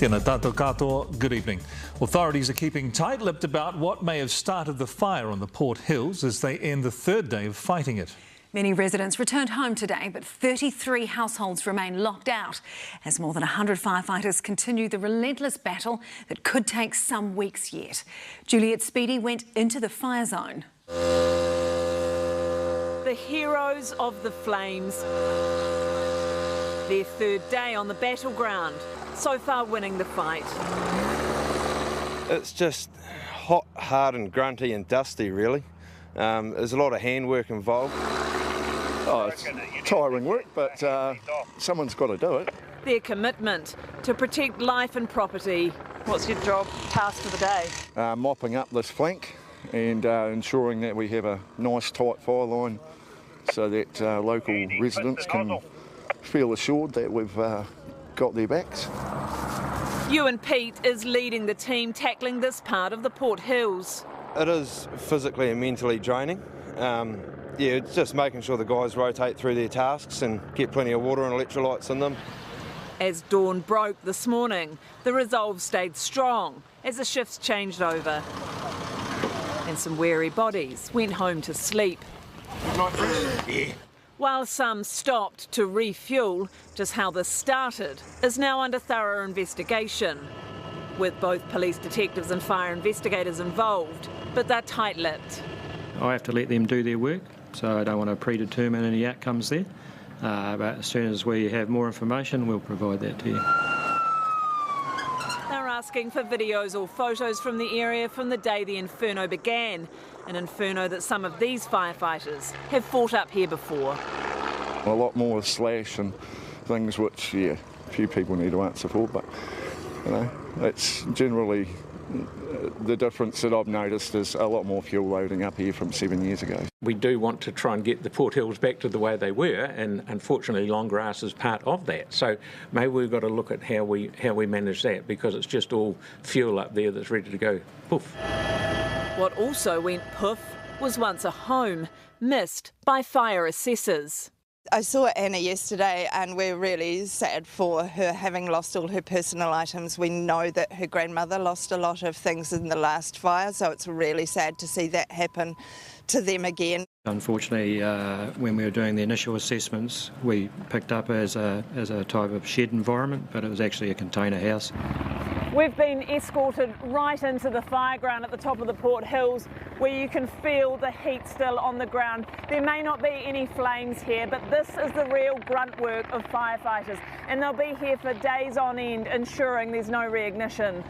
Tēnā tātou katoa, good evening. Authorities are keeping tight-lipped about what may have started the fire on the Port Hills as they end the third day of fighting it. Many residents returned home today, but 33 households remain locked out as more than 100 firefighters continue the relentless battle that could take some weeks yet. Juliet Speedy went into the fire zone. The heroes of the flames. Their third day on the battleground, so far winning the fight. It's just hot, hard and grunty and dusty, really. There's a lot of handwork involved. Oh, it's tiring work, but someone's got to do it. Their commitment to protect life and property. What's your job task for the day? Mopping up this flank and ensuring that we have a nice tight fire line so that local residents can feel assured that we've got their backs. Ewan Pete is leading the team tackling this part of the Port Hills. It is physically and mentally draining. Yeah, it's just making sure the guys rotate through their tasks and get plenty of water and electrolytes in them. As dawn broke this morning, the resolve stayed strong as the shifts changed over. And some weary bodies went home to sleep. While some stopped to refuel, just how this started is now under thorough investigation, with both police detectives and fire investigators involved, but they're tight-lipped. I have to let them do their work, so I don't want to predetermine any outcomes there. But as soon as we have more information, we'll provide that to you. They're asking for videos or photos from the area from the day the inferno began, an inferno that some of these firefighters have fought up here before. A lot more slash and things which, yeah, a few people need to answer for, but, you know, it's generally the difference that I've noticed is a lot more fuel loading up here from 7 years ago. We do want to try and get the Port Hills back to the way they were, and unfortunately long grass is part of that. So maybe we've got to look at how we manage that, because it's just all fuel up there that's ready to go poof. What also went poof was once a home, missed by fire assessors. I saw Anna yesterday and we're really sad for her having lost all her personal items. We know that her grandmother lost a lot of things in the last fire, so it's really sad to see that happen to them again. Unfortunately, when we were doing the initial assessments, we picked up as a type of shed environment, but it was actually a container house. We've been escorted right into the fire ground at the top of the Port Hills, where you can feel the heat still on the ground. There may not be any flames here, but this is the real grunt work of firefighters, and they'll be here for days on end, ensuring there's no reignition.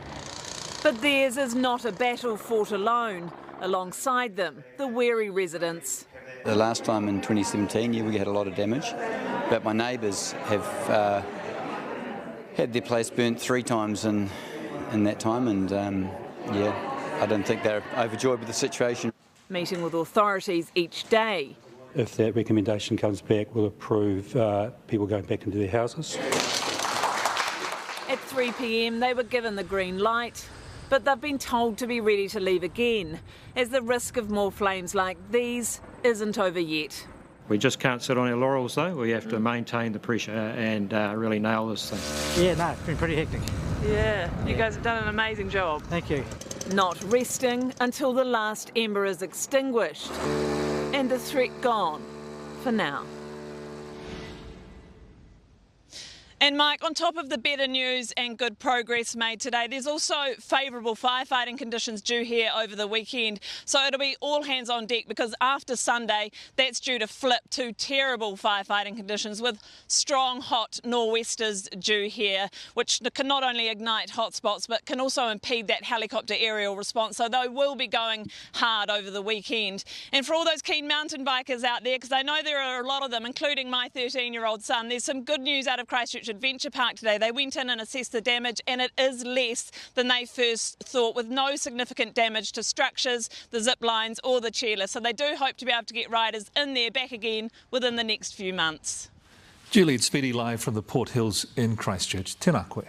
But theirs is not a battle fought alone. Alongside them, the weary residents. The last time in 2017, yeah, we had a lot of damage, but my neighbours have had their place burnt 3 times in that time, and yeah, I don't think they're overjoyed with the situation. Meeting with authorities each day. If that recommendation comes back, we'll approve people going back into their houses. At 3 p.m, they were given the green light, but they've been told to be ready to leave again, as the risk of more flames like these isn't over yet. We just can't sit on our laurels though, we have to maintain the pressure and really nail this thing. Yeah, no, it's been pretty hectic. Yeah, you guys have done an amazing job. Thank you. Not resting until the last ember is extinguished and the threat gone for now. And Mike, on top of the better news and good progress made today, there's also favourable firefighting conditions due here over the weekend. So it'll be all hands on deck, because after Sunday, that's due to flip to terrible firefighting conditions with strong hot nor'westers due here, which can not only ignite hotspots but can also impede that helicopter aerial response. So they will be going hard over the weekend. And for all those keen mountain bikers out there, because I know there are a lot of them, including my 13-year-old son, there's some good news out of Christchurch Adventure Park today. They went in and assessed the damage, and it is less than they first thought, with no significant damage to structures, the zip lines or the chairlift. So they do hope to be able to get riders in there back again within the next few months. Juliet Speedy live from the Port Hills in Christchurch. Tēnā koe.